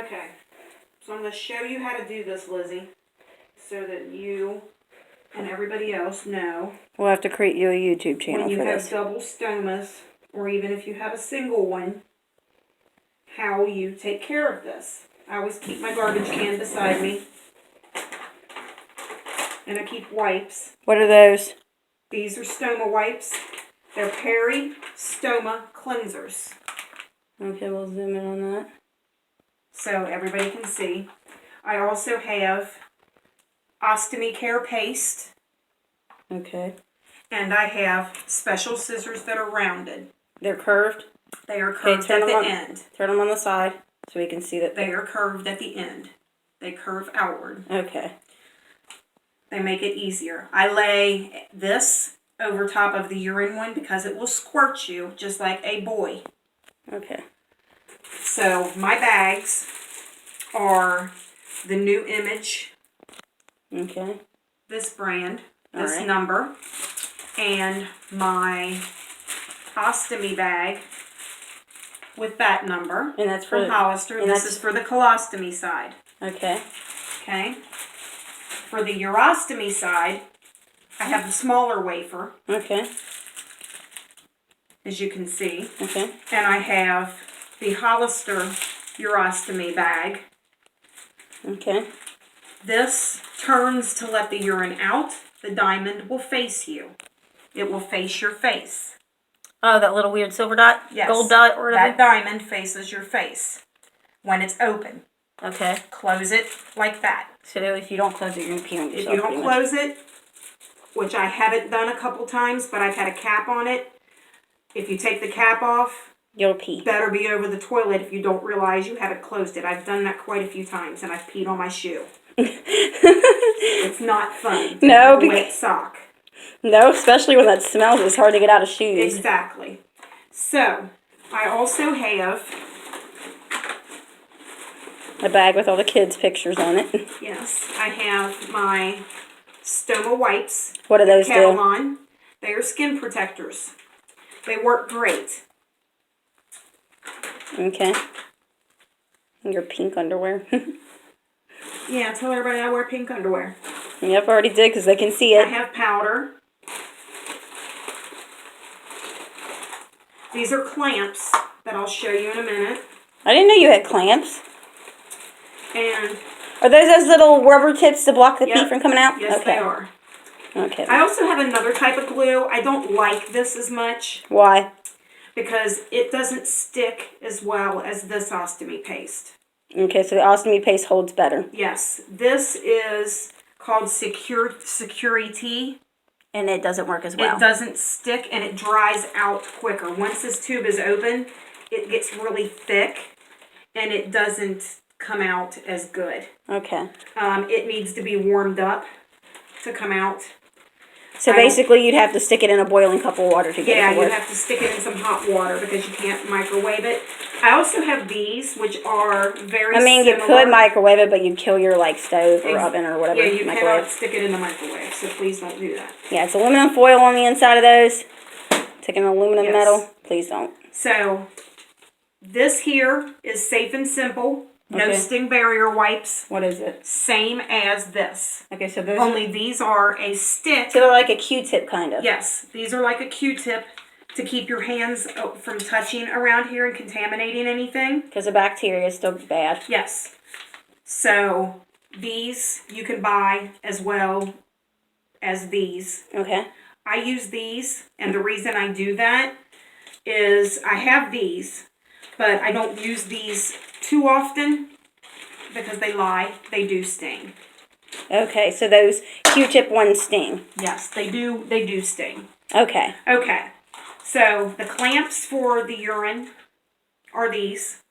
Okay, so I'm going to show you how to do this, Lizzie, so that you and everybody else know. We'll have to create you a YouTube channel when you for have this. double stomas, or even if you have a single one, how you take care of this. I always keep my garbage can beside me. And I keep wipes. What are those? These are stoma wipes. They're peri-stoma cleansers. Okay, we'll zoom in on that. So everybody can see. I also have ostomy care paste. Okay. And I have special scissors that are rounded. They're curved? They are curved at the end. Turn them on the side so we can see that. They are curved at the end. They curve outward. Okay. They make it easier. I lay this over top of the urine one because it will squirt you just like a boy. Okay. So my bags are the New Image. Okay. This brand, this All right. number, and my ostomy bag with that number. And that's for from Hollister. This is for the colostomy side. Okay. Okay. For the urostomy side, I have the smaller wafer. Okay. As you can see. Okay. And I have the Hollister urostomy bag. Okay. This turns to let the urine out. The diamond will face you. It will face your face. Oh, that little weird silver dot? Yes. Gold dot or whatever? That diamond faces your face when it's open. Okay. Close it like that. So if you don't close it, you're going to pee on yourself. If you don't close it, which I haven't done a couple times, but I've had a cap on it, if you take the cap off, you'll pee. Better be over the toilet if you don't realize you haven't closed it. I've done that quite a few times, and I've peed on my shoe. It's not fun. No, wet sock. No, especially when that smells. It's hard to get out of shoes. Exactly. So, I also have a bag with all the kids' pictures on it. Yes, I have my stoma wipes. What do those do? They are skin protectors. They work great. Okay. Your pink underwear. Yeah, tell everybody I wear pink underwear. Yep, I already did because they can see it. I have powder. These are clamps that I'll show you in a minute. I didn't know you had clamps. And are those little rubber tips to block the pee from coming out? Yes, they are. Okay. I also have another type of glue. I don't like this as much. Why? Because it doesn't stick as well as this ostomy paste. Okay, so the ostomy paste holds better. Yes. This is called Security. And it doesn't work as well. It doesn't stick and it dries out quicker. Once this tube is open, it gets really thick and it doesn't come out as good. Okay. It needs to be warmed up to come out. So basically you'd have to stick it in a boiling cup of water to get it to work. Yeah, you have to stick it in some hot water because you can't microwave it. I also have these, which are very similar. You could microwave it, but you'd kill your stove or oven or whatever. Yeah, you cannot stick it in the microwave, so please don't do that. Yeah, it's aluminum foil on the inside of those. It's like an aluminum metal. Please don't. So, this here is Safe and Simple. No sting barrier wipes. What is it? Same as this. Okay, so those only these are a stick. So they're like a Q-tip kind of. Yes, these are like a Q-tip to keep your hands from touching around here and contaminating anything. Because the bacteria is still bad. Yes. So these you can buy as well as these. Okay. I use these, and the reason I do that is I have these, but I don't use these too often because they lie. They do sting. Okay, so those Q-tip ones sting. Yes, they do. They do sting. Okay. Okay. So the clamps for the urine are these.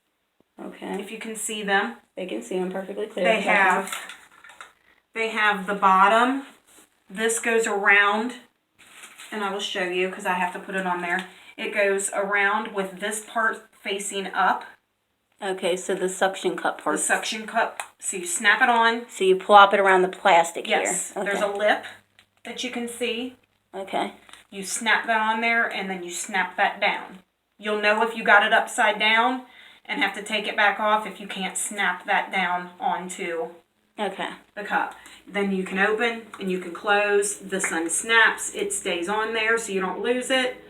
Okay. If you can see them. They can see them perfectly clear. They have the bottom. This goes around, and I will show you because I have to put it on there. It goes around with this part facing up. Okay, so the suction cup part. The suction cup. So you snap it on. So you plop it around the plastic here. Yes. Okay. There's a lip that you can see. Okay. You snap that on there, and then you snap that down. You'll know if you got it upside down, and have to take it back off if you can't snap that down onto Okay. the cup. Then you can open and you can close. This unsnaps. It stays on there so you don't lose it.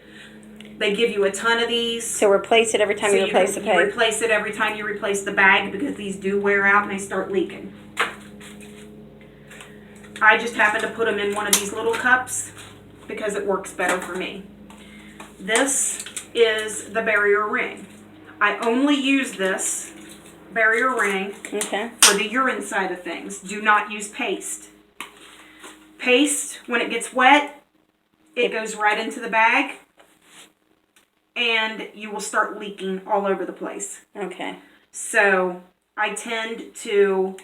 They give you a ton of these. So replace it every time you replace the You pipe. replace it every time you replace the bag because these do wear out and they start leaking. I just happen to put them in one of these little cups because it works better for me. This is the barrier ring. I only use this barrier ring for the urine side of things. Do not use paste. Paste, when it gets wet, it goes right into the bag and you will start leaking all over the place. Okay. So I tend to,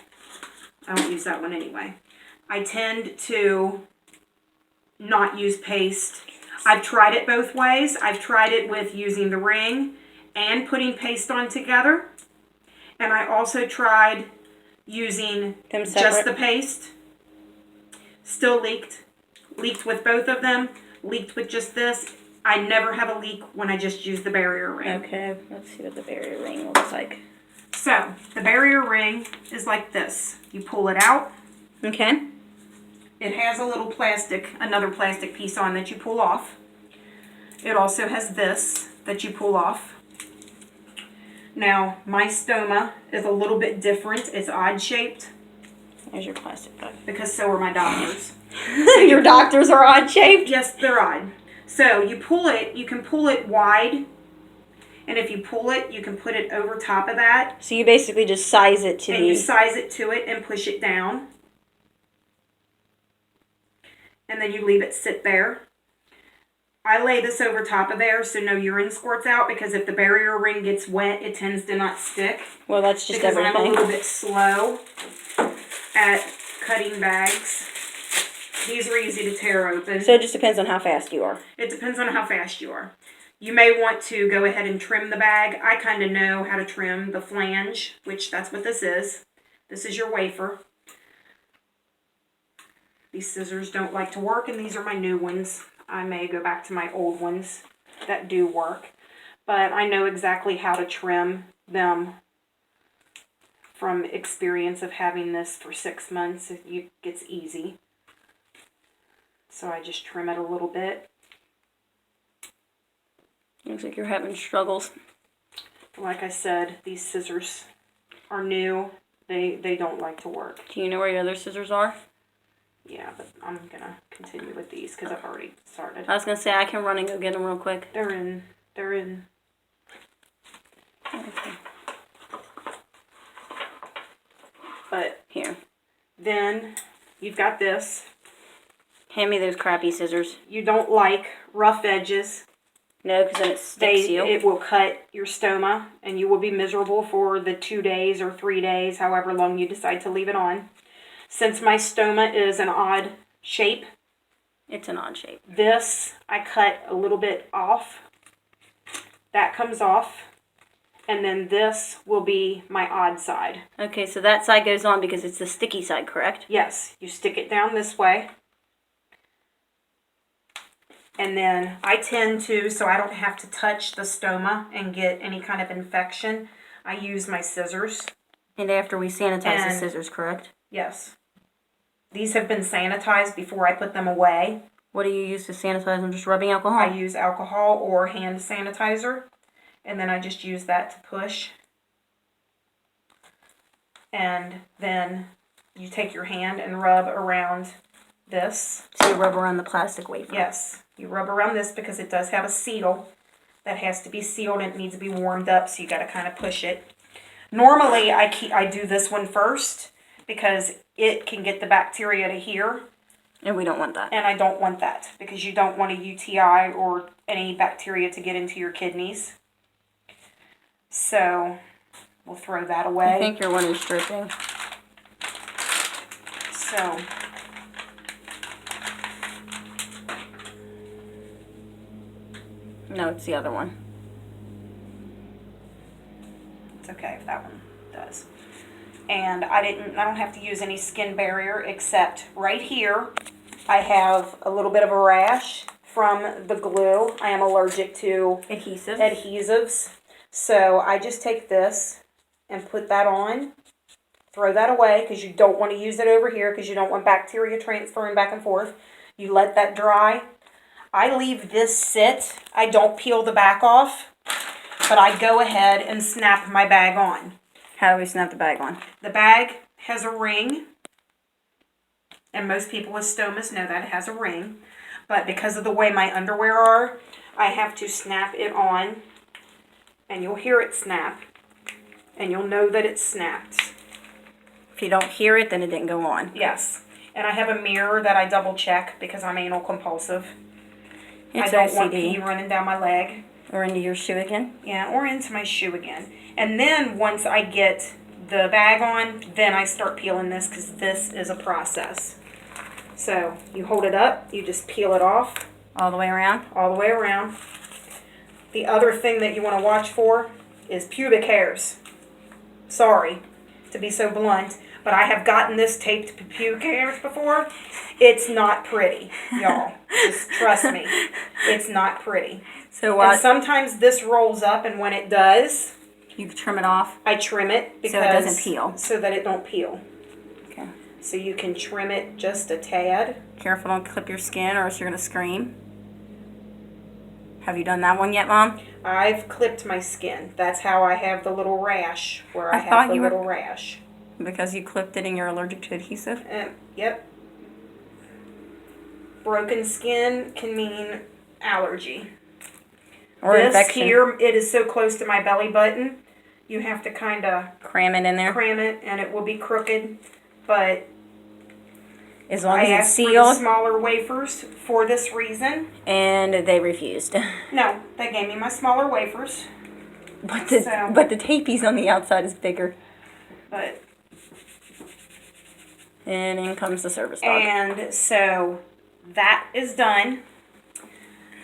I don't use that one anyway. I tend to not use paste. I've tried it both ways. I've tried it with using the ring and putting paste on together. And I also tried using just the paste. Still leaked. Leaked with both of them. Leaked with just this. I never have a leak when I just use the barrier ring. Okay, let's see what the barrier ring looks like. So, the barrier ring is like this. You pull it out. Okay. It has a little another plastic piece on that you pull off. It also has this that you pull off. Now, my stoma is a little bit different. It's odd shaped. There's your plastic bag. Because so are my doctors. Your doctors are odd shaped? Yes, they're odd. So you pull it, you can pull it wide. And if you pull it, you can put it over top of that. So you basically just size it to you size it to it and push it down. And then you leave it sit there. I lay this over top of there so no urine squirts out because if the barrier ring gets wet, it tends to not stick. Well, that's just because everything. I'm a little bit slow at cutting bags. These are easy to tear open. So it just depends on how fast you are. It depends on how fast you are. You may want to go ahead and trim the bag. I kind of know how to trim the flange, which that's what this is. This is your wafer. These scissors don't like to work, and these are my new ones. I may go back to my old ones that do work. But I know exactly how to trim them from experience of having this for 6 months. It gets easy. So I just trim it a little bit. Looks like you're having struggles. Like I said, these scissors are new. They don't like to work. Do you know where your other scissors are? Yeah, but I'm going to continue with these because I've already started. I was going to say, I can run and go get them real quick. They're in. Okay. But here. Then you've got this. Hand me those crappy scissors. You don't like rough edges. No, because then it sticks you. It will cut your stoma, and you will be miserable for the 2 days or 3 days, however long you decide to leave it on. Since my stoma is an odd shape. It's an odd shape. This, I cut a little bit off. That comes off. And then this will be my odd side. Okay, so that side goes on because it's the sticky side, correct? Yes. You stick it down this way. And then I tend to, so I don't have to touch the stoma and get any kind of infection, I use my scissors. And after we sanitize the scissors, correct? Yes. These have been sanitized before I put them away. What do you use to sanitize them? Just rubbing alcohol? I use alcohol or hand sanitizer. And then I just use that to push. And then you take your hand and rub around this. So you rub around the plastic wafer? Yes. You rub around this because it does have a seal that has to be sealed and it needs to be warmed up, so you got to kind of push it. Normally, I do this one first because it can get the bacteria to here. And we don't want that. And I don't want that because you don't want a UTI or any bacteria to get into your kidneys. So, we'll throw that away. I think your one is dripping. So, no, it's the other one. it's okay if that one does. And I don't have to use any skin barrier except right here I have a little bit of a rash from the glue. I am allergic to adhesives. So I just take this and put that on. Throw that away because you don't want to use it over here because you don't want bacteria transferring back and forth. You let that dry. I leave this sit. I don't peel the back off, but I go ahead and snap my bag on. How do we snap the bag on? The bag has a ring, and most people with stomas know that it has a ring. But because of the way my underwear are, I have to snap it on, and you'll hear it snap, and you'll know that it's snapped. If you don't hear it, then it didn't go on. Yes. And I have a mirror that I double check because I'm anal compulsive. It's I don't OCD. want pee running down my leg. Or into your shoe again? Yeah, or into my shoe again. And then once I get the bag on, then I start peeling this because this is a process. So you hold it up, you just peel it off. All the way around? All the way around. The other thing that you want to watch for is pubic hairs. Sorry to be so blunt, but I have gotten this taped to pubic hairs before. It's not pretty, y'all. Just trust me. It's not pretty. So what? And sometimes this rolls up, and when it does, you trim it off? I trim it because so it doesn't peel. So that it don't peel. Okay. So you can trim it just a tad. Careful, don't clip your skin or else you're going to scream. Have you done that one yet, Mom? I've clipped my skin. That's how I have the little rash, where I have the little rash. Because you clipped it and you're allergic to adhesive? Yep. Broken skin can mean allergy. Or infection. Here, it is so close to my belly button, you have to kind of cram it in there. Cram it, and it will be crooked. But as long as it's sealed. I asked for the smaller wafers for this reason. And they refused. No, they gave me my smaller wafers. But the tapeys on the outside is bigger. But. And in comes the service dog. And so that is done.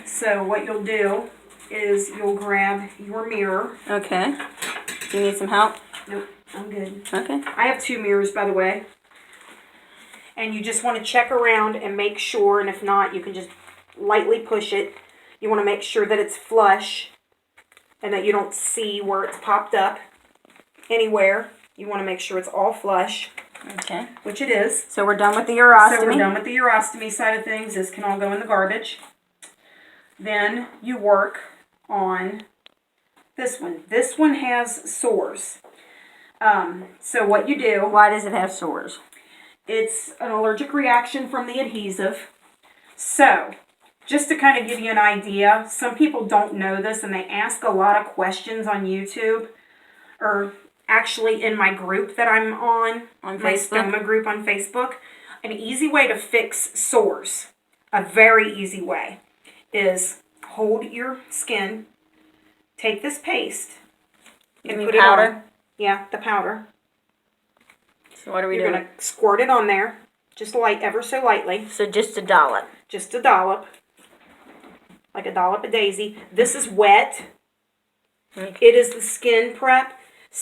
So what you'll do is you'll grab your mirror. Okay. Do you need some help? Nope, I'm good. Okay. I have 2 mirrors, by the way. And you just want to check around and make sure, and if not, you can just lightly push it. You want to make sure that it's flush and that you don't see where it's popped up anywhere. You want to make sure it's all flush. Okay. Which it is. So we're done with the urostomy. So we're done with the urostomy side of things. This can all go in the garbage. Then you work on this one. This one has sores. So what you do... Why does it have sores? It's an allergic reaction from the adhesive. So, just to kind of give you an idea, some people don't know this and they ask a lot of questions on YouTube, or actually in my group that I'm on my stoma group on Facebook. An easy way to fix sores, a very easy way, is hold your skin, take this paste, and put it on. Yeah, the powder. So what are we doing? You're going to squirt it on there, just ever so lightly. So just a dollop. Just a dollop, like a dollop of daisy. This is wet. Okay. It is the skin prep.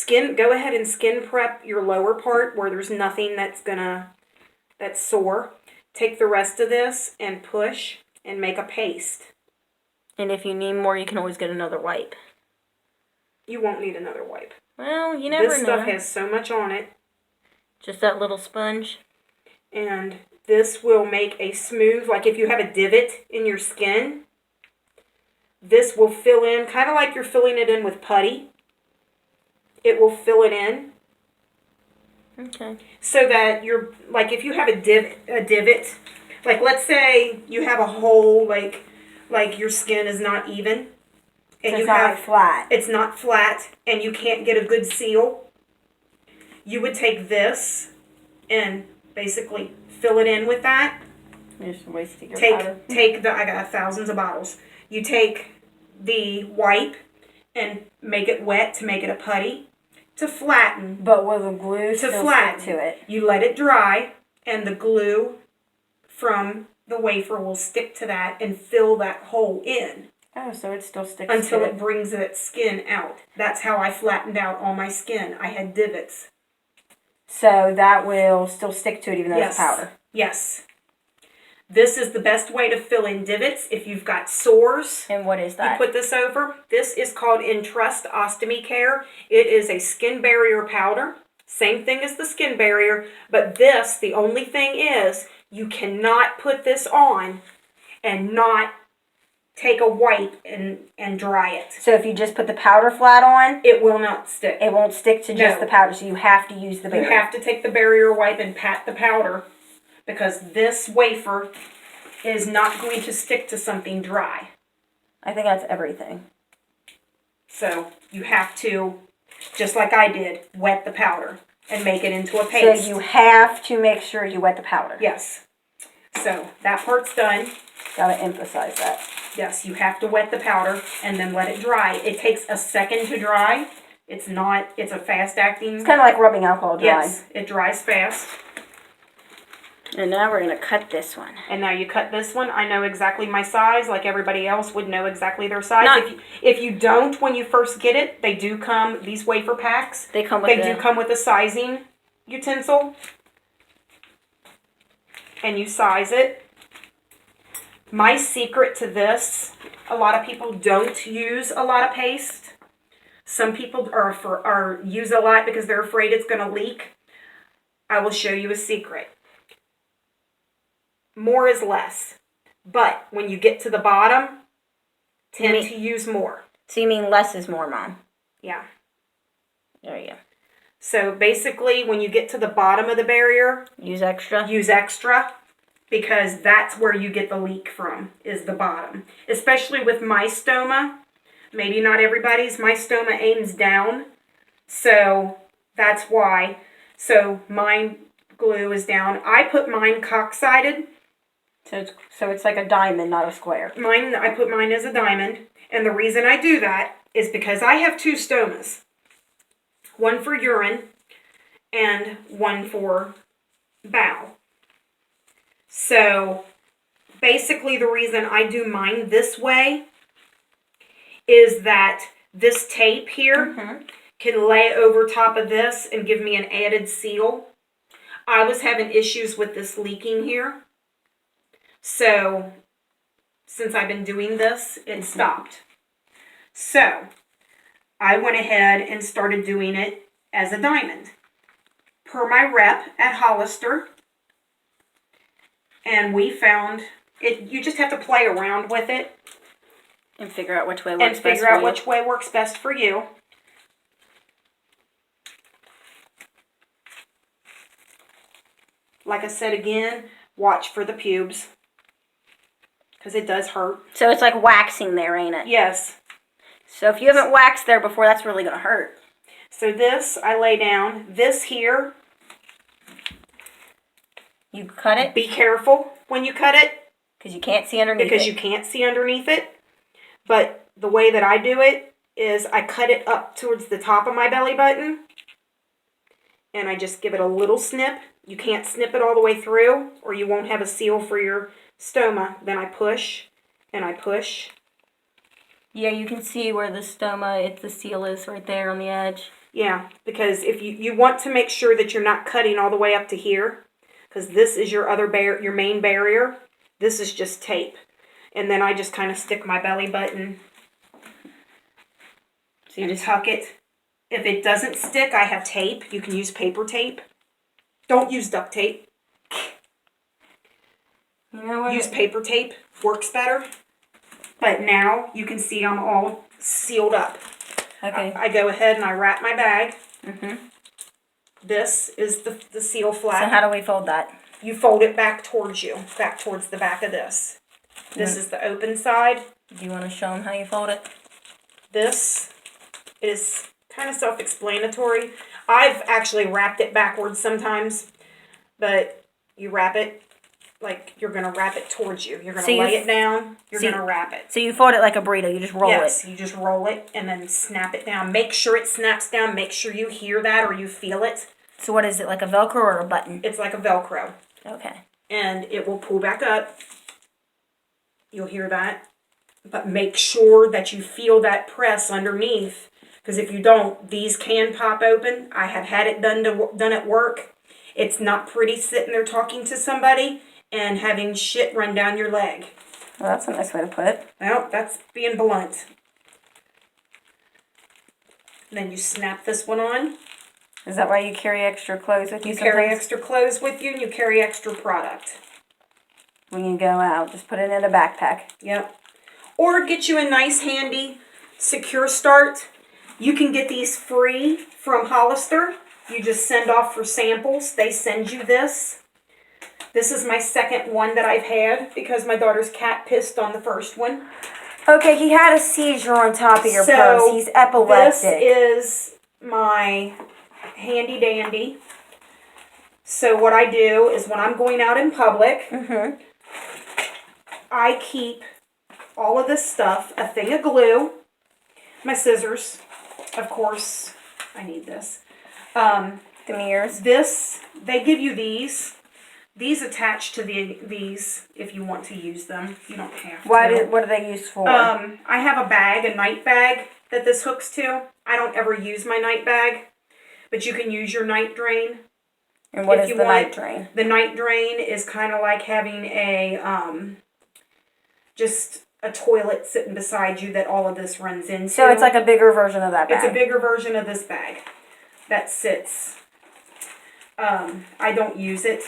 Go ahead and skin prep your lower part where there's nothing that's sore. Take the rest of this and push and make a paste. And if you need more, you can always get another wipe. You won't need another wipe. Well, you never know. This stuff has so much on it. Just that little sponge. And this will make a smooth, like if you have a divot in your skin, this will fill in, kind of like you're filling it in with putty. It will fill it in. Okay. So that you're, like if you have a divot, like let's say you have a hole, like your skin is not even. And so it's not flat. It's not flat, and you can't get a good seal. You would take this and basically fill it in with that. You're just wasting your powder. I got thousands of bottles. You take the wipe and make it wet to make it a putty to flatten. But will the glue to still flatten stick to it? You let it dry, and the glue from the wafer will stick to that and fill that hole in. Oh, so it still sticks until to it brings that skin out. That's how I flattened out all my skin. I had divots. So that will still stick to it even though it's powder? Yes. This is the best way to fill in divots if you've got sores. And what is You that? put this over. This is called Entrust Ostomy Care. It is a skin barrier powder. Same thing as the skin barrier, but this, the only thing is, you cannot put this on and not take a wipe and dry it. So if you just put the powder flat on, it will not stick. it won't stick to just the powder, so you have to use the barrier. You have to take the barrier wipe and pat the powder because this wafer is not going to stick to something dry. I think that's everything. So you have to, just like I did, wet the powder and make it into a paste. So you have to make sure you wet the powder. Yes. So that part's done. Gotta emphasize that. Yes, you have to wet the powder and then let it dry. It takes a second to dry. It's a fast acting. It's kind of like rubbing alcohol dry. Yes, it dries fast. And now we're going to cut this one. And now you cut this one. I know exactly my size, like everybody else would know exactly their size. If you don't, when you first get it, they do come, these wafer packs, they do come with a sizing utensil. And you size it. My secret to this, a lot of people don't use a lot of paste. Some people use a lot because they're afraid it's going to leak. I will show you a secret. More is less. But when you get to the bottom, tend to use more. So you mean less is more, Mom? Yeah. There you go. So basically, when you get to the bottom of the barrier, use extra. Use extra. Because that's where you get the leak from, is the bottom. Especially with my stoma. Maybe not everybody's. My stoma aims down. So that's why. So mine glue is down. I put mine cock-sided. So it's like a diamond, not a square. I put mine as a diamond. And the reason I do that is because I have two stomas. One for urine and one for bowel. So, basically the reason I do mine this way is that this tape here can lay over top of this and give me an added seal. I was having issues with this leaking here. So, since I've been doing this, it stopped. So, I went ahead and started doing it as a diamond. Per my rep at Hollister. And we found it. You just have to play around with it. And figure out which way works best for you. And figure out which way works best for you. Like I said again, watch for the pubes. Because it does hurt. So it's like waxing there, ain't it? Yes. So if you haven't waxed there before, that's really going to hurt. So this, I lay down. This here. You cut it? Be careful when you cut it. Because you can't see underneath it. Because you can't see underneath it. But the way that I do it is I cut it up towards the top of my belly button. And I just give it a little snip. You can't snip it all the way through or you won't have a seal for your stoma. Then I push and I push. Yeah, you can see where the stoma, the seal is right there on the edge. Yeah, because if you want to make sure that you're not cutting all the way up to here. Because this is your your main barrier. This is just tape. And then I just kind of stick my belly button. So you just tuck it. If it doesn't stick, I have tape. You can use paper tape. Don't use duct tape. You know what? Use paper tape. Works better. But now you can see I'm all sealed up. Okay. I go ahead and I wrap my bag. Mm-hmm. This is the seal flap. So how do we fold that? You fold it back towards you. Back towards the back of this. This is the open side. Do you want to show them how you fold it? This is kind of self-explanatory. I've actually wrapped it backwards sometimes. But you wrap it like you're going to wrap it towards you. You're going to lay it down. You're going to wrap it. So you fold it like a burrito. You just roll it. Yes, you just roll it and then snap it down. Make sure it snaps down. Make sure you hear that or you feel it. So what is it, like a Velcro or a button? It's like a Velcro. Okay. And it will pull back up. You'll hear that. But make sure that you feel that press underneath. Because if you don't, these can pop open. I have had it done at work. It's not pretty sitting there talking to somebody and having shit run down your leg. Well, that's a nice way to put it. Well, that's being blunt. Then you snap this one on. Is that why you carry extra clothes with you You carry sometimes? extra clothes with you, and you carry extra product. When you go out, just put it in a backpack. Yep. Or get you a nice, handy, secure start. You can get these free from Hollister. You just send off for samples. They send you this. This is my second one that I've had because my daughter's cat pissed on the first one. Okay, he had a seizure on top of your purse. He's epileptic. This is my handy dandy. So what I do is when I'm going out in public, I keep all of this stuff, a thing of glue, my scissors, of course, I need this. The mirrors. This, they give you these. These attach to these if you want to use them. You don't have to. What are they used for? I have a bag, a night bag, that this hooks to. I don't ever use my night bag, but you can use your night drain. And what is the night drain? The night drain is kind of like having a, just a toilet sitting beside you that all of this runs into. So it's like a bigger version of that bag. It's a bigger version of this bag that sits. I don't use it.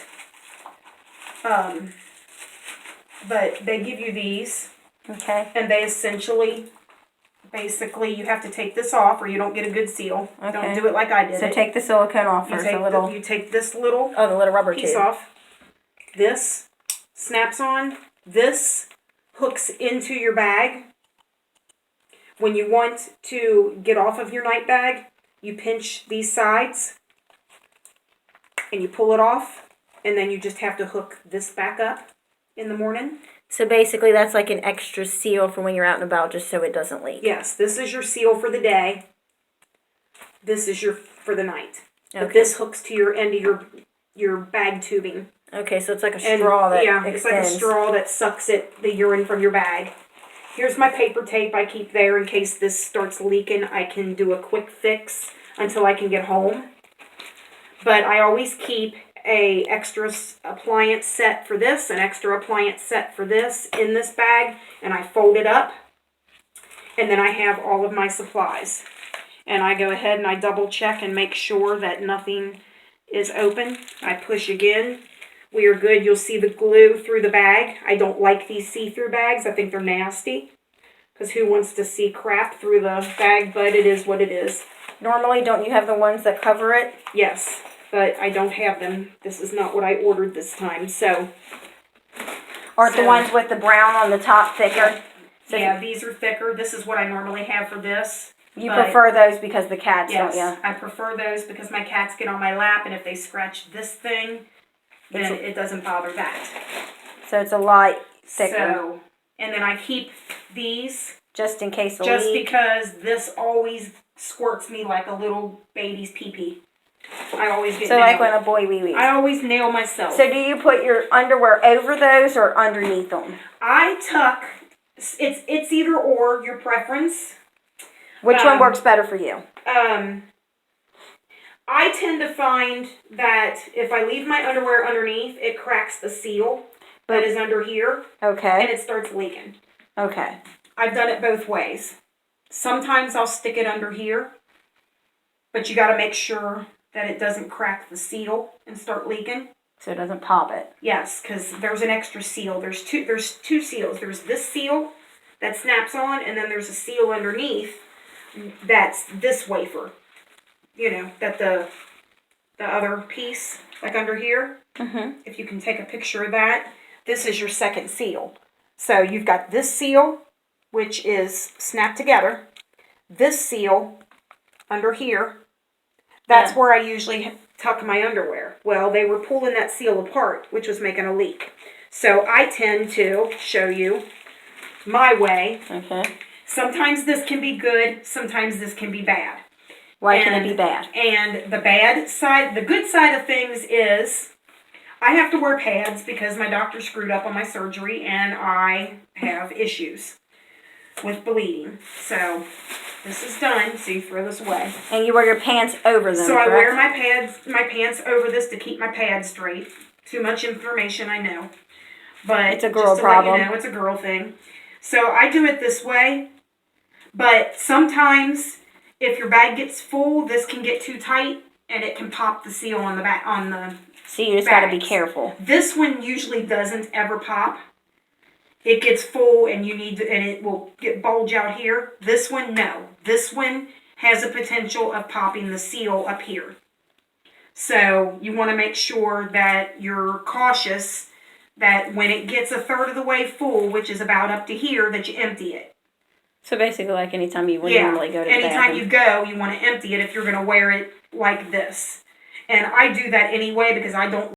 But they give you these. Okay. And they essentially, basically, you have to take this off or you don't get a good seal. Okay. Don't do it like I did. So take the silicone off first. You take this little the little rubber piece tube off. This snaps on. This hooks into your bag. When you want to get off of your night bag, you pinch these sides and you pull it off. And then you just have to hook this back up in the morning. So basically that's like an extra seal for when you're out and about just so it doesn't leak. Yes, this is your seal for the day. This is your for the night. Okay. But this hooks to your end of your bag tubing. Okay, so it's like a straw that extends. It's like a straw that sucks the urine from your bag. Here's my paper tape I keep there in case this starts leaking. I can do a quick fix until I can get home. But I always keep a extra appliance set for this, an extra appliance set for this in this bag, and I fold it up, and then I have all of my supplies. And I go ahead and I double check and make sure that nothing is open. I push again. We are good. You'll see the glue through the bag. I don't like these see-through bags. I think they're nasty, because who wants to see crap through the bag, but it is what it is. Normally, don't you have the ones that cover it? Yes. But I don't have them. This is not what I ordered this time, so. Aren't the ones with the brown on the top thicker? Yeah, these are thicker. This is what I normally have for this. You prefer those because the cats, yes, don't you? I prefer those because my cats get on my lap, and if they scratch this thing, then it doesn't bother that. So it's a lot thicker. So, and then I keep these. Just in case of just leak. because this always squirts me like a little baby's pee-pee. I always get so nailed. like when a boy wee-wees. I always nail myself. So do you put your underwear over those or underneath them? I tuck. It's either or, your preference. Which one works better for you? I tend to find that if I leave my underwear underneath, it cracks the seal that is under here. Okay. And it starts leaking. Okay. I've done it both ways. Sometimes I'll stick it under here, but you got to make sure that it doesn't crack the seal and start leaking. So it doesn't pop it. Yes, because there's an extra seal. There's two seals. There's this seal that snaps on, and then there's a seal underneath that's this wafer. You know, that the other piece, like under here. Mm-hmm. If you can take a picture of that, this is your second seal. So you've got this seal, which is snapped together. This seal under here. That's where I usually tuck my underwear. Well, they were pulling that seal apart, which was making a leak. So I tend to show you my way. Okay. Sometimes this can be good. Sometimes this can be bad. Why can it be bad? And the bad side, the good side of things is I have to wear pads because my doctor screwed up on my surgery and I have issues with bleeding. So this is done, so you throw this away. And you wear your pants over them, So I correct? wear my pants over this to keep my pads straight, Too much information, I know. But It's a girl just to problem. let you know, it's a girl thing. So I do it this way. But sometimes, if your bag gets full, this can get too tight, and it can pop the seal on the back on the. So you just got to be bags. careful. This one usually doesn't ever pop. It gets full, and and it will get bulge out here. This one, no. This one has a potential of popping the seal up here. So you want to make sure that you're cautious that when it gets a third of the way full, which is about up to here, that you empty it. So basically, like anytime you would normally go to the anytime bathroom. you go, you want to empty it if you're going to wear it like this. And I do that anyway because I don't